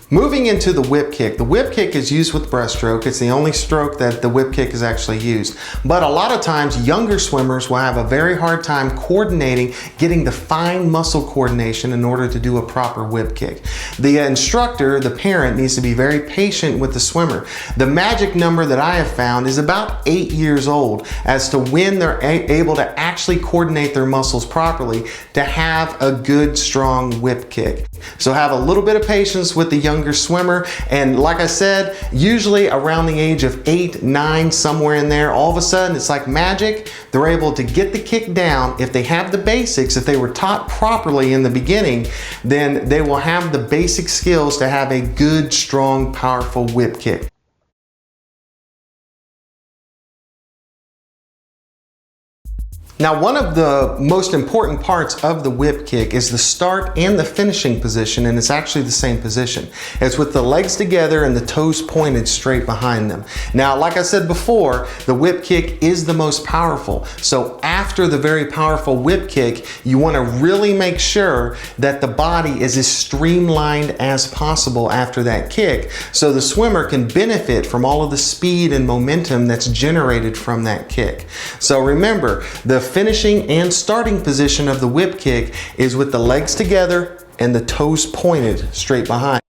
Moving into the whip kick. The whip kick is used with breaststroke. It's the only stroke that the whip kick is actually used. But a lot of times younger swimmers will have a very hard time coordinating, getting the fine muscle coordination in order to do a proper whip kick. The instructor, the parent, needs to be very patient with the swimmer. The magic number that I have found is about 8 years old as to when they're able to actually coordinate their muscles properly to have a good, strong whip kick. So have a little bit of patience with the younger swimmer, and like I said, usually around the age of 8, 9, somewhere in there, all of a sudden it's like magic. They're able to get the kick down. If they have the basics, if they were taught properly in the beginning, then they will have the basic skills to have a good, strong, powerful whip kick. Now, one of the most important parts of the whip kick is the start and the finishing position, and it's actually the same position. It's with the legs together and the toes pointed straight behind them. Now, like I said before, the whip kick is the most powerful. So after the very powerful whip kick, you want to really make sure that the body is as streamlined as possible after that kick, so the swimmer can benefit from all of the speed and momentum that's generated from that kick. So remember, the finishing and starting position of the whip kick is with the legs together and the toes pointed straight behind.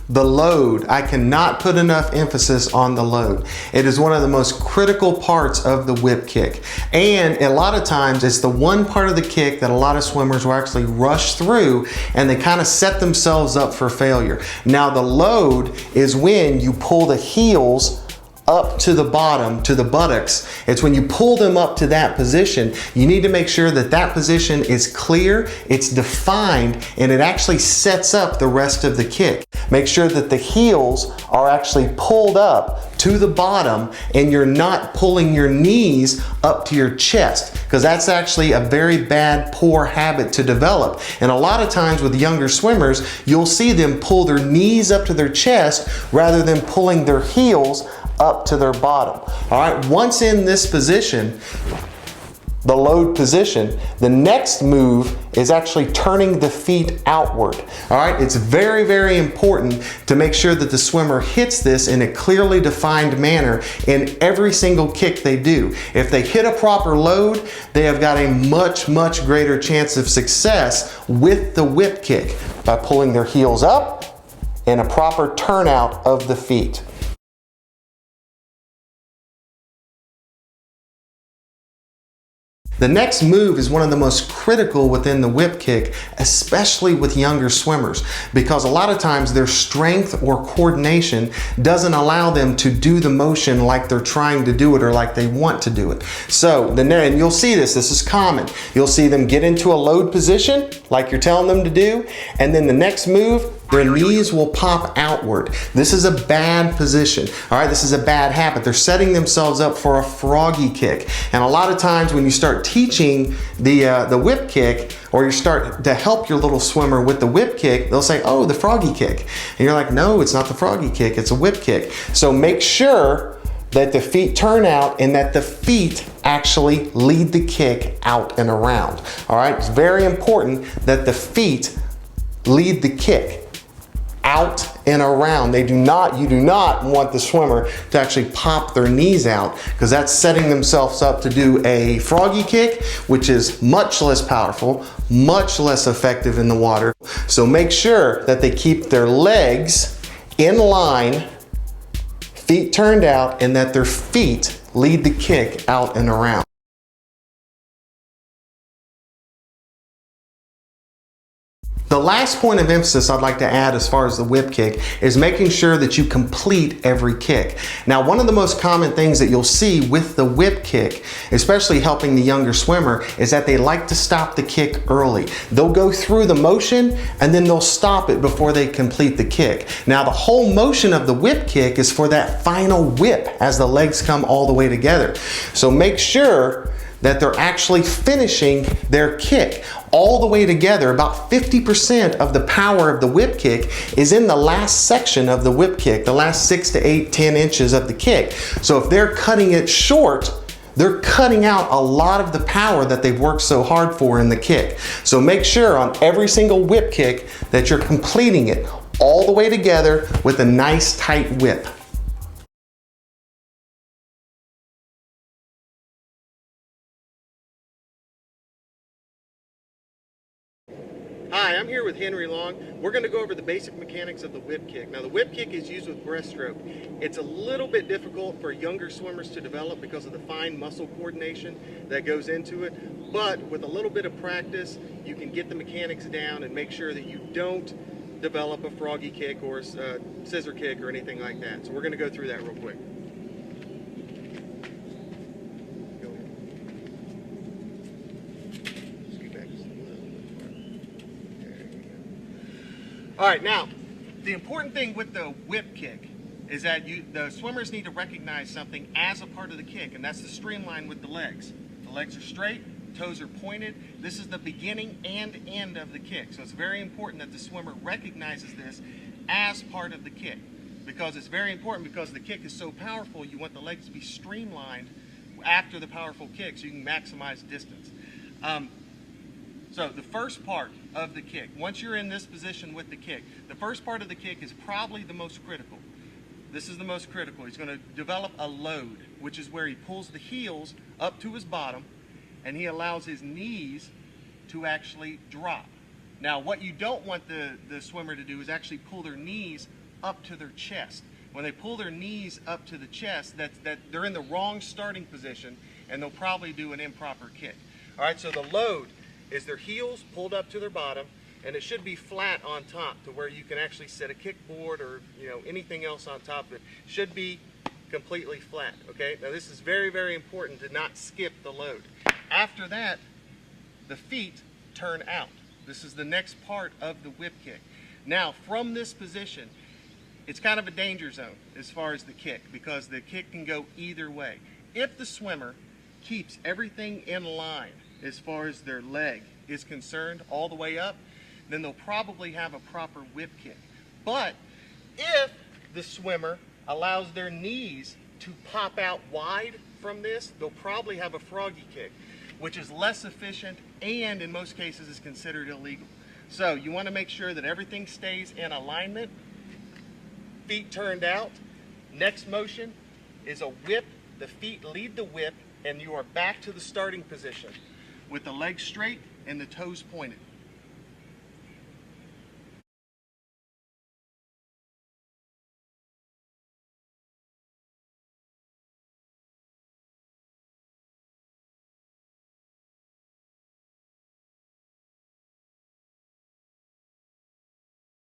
The load, I cannot put enough emphasis on the load. It is one of the most critical parts of the whip kick. And a lot of times it's the one part of the kick that a lot of swimmers will actually rush through, and they kind of set themselves up for failure. Now the load is when you pull the heels up to the bottom, to the buttocks. It's when you pull them up to that position. You need to make sure that that position is clear, it's defined, and it actually sets up the rest of the kick. Make sure that the heels are actually pulled up to the bottom and you're not pulling your knees up to your chest, because that's actually a very bad, poor habit to develop. And a lot of times with younger swimmers, you'll see them pull their knees up to their chest rather than pulling their heels up to their bottom. All right, once in this position, the load position, the next move is actually turning the feet outward. All right, it's very, very important to make sure that the swimmer hits this in a clearly defined manner in every single kick they do. If they hit a proper load, they have got a much, much greater chance of success with the whip kick by pulling their heels up and a proper turnout of the feet. The next move is one of the most critical within the whip kick, especially with younger swimmers, because a lot of times their strength or coordination doesn't allow them to do the motion like they're trying to do it or like they want to do it. So, and you'll see this is common. You'll see them get into a load position like you're telling them to do, and then the next move, their knees will pop outward. This is a bad position. All right, this is a bad habit. They're setting themselves up for a froggy kick. And a lot of times when you start teaching the whip kick, or you start to help your little swimmer with the whip kick, they'll say, oh, the froggy kick. And you're like, no, it's not the froggy kick, it's a whip kick. So make sure that the feet turn out and that the feet actually lead the kick out and around. All right, it's very important that the feet lead the kick out and around. You do not want the swimmer to actually pop their knees out, because that's setting themselves up to do a froggy kick, which is much less powerful, much less effective in the water. So make sure that they keep their legs in line, feet turned out, and that their feet lead the kick out and around. The last point of emphasis I'd like to add as far as the whip kick is making sure that you complete every kick. Now, one of the most common things that you'll see with the whip kick, especially helping the younger swimmer, is that they like to stop the kick early. They'll go through the motion and then they'll stop it before they complete the kick. Now, the whole motion of the whip kick is for that final whip as the legs come all the way together. So make sure that they're actually finishing their kick all the way together. About 50% of the power of the whip kick is in the last section of the whip kick, the last 6 to 8, 10 inches of the kick. So if they're cutting it short, they're cutting out a lot of the power that they've worked so hard for in the kick. So make sure on every single whip kick that you're completing it all the way together with a nice tight whip. Hi, I'm here with Henry Long. We're going to go over the basic mechanics of the whip kick. Now, the whip kick is used with breaststroke. It's a little bit difficult for younger swimmers to develop because of the fine muscle coordination that goes into it, but with a little bit of practice, you can get the mechanics down and make sure that you don't develop a froggy kick or a scissor kick or anything like that. So we're going to go through that real quick. All right, now, the important thing with the whip kick is that the swimmers need to recognize something as a part of the kick, and that's the streamline with the legs. The legs are straight, toes are pointed. This is the beginning and end of the kick. So it's very important that the swimmer recognizes this as part of the kick, because it's very important because the kick is so powerful, you want the legs to be streamlined after the powerful kick so you can maximize distance. So the first part of the kick, once you're in this position with the kick, the first part of the kick is probably the most critical. This is the most critical. He's going to develop a load, which is where he pulls the heels up to his bottom and he allows his knees to actually drop. Now, what you don't want the swimmer to do is actually pull their knees up to their chest. When they pull their knees up to the chest, they're in the wrong starting position and they'll probably do an improper kick. All right, so the load is their heels pulled up to their bottom, and it should be flat on top to where you can actually set a kickboard or anything else on top of it. Should be completely flat. Okay, now this is very, very important to not skip the load. After that, the feet turn out. This is the next part of the whip kick. Now, from this position, it's kind of a danger zone as far as the kick, because the kick can go either way. If the swimmer keeps everything in line as far as their leg is concerned all the way up, then they'll probably have a proper whip kick. But if the swimmer allows their knees to pop out wide from this, they'll probably have a froggy kick, which is less efficient and in most cases is considered illegal. So you want to make sure that everything stays in alignment, feet turned out. Next motion is a whip. The feet lead the whip and you are back to the starting position with the legs straight and the toes pointed.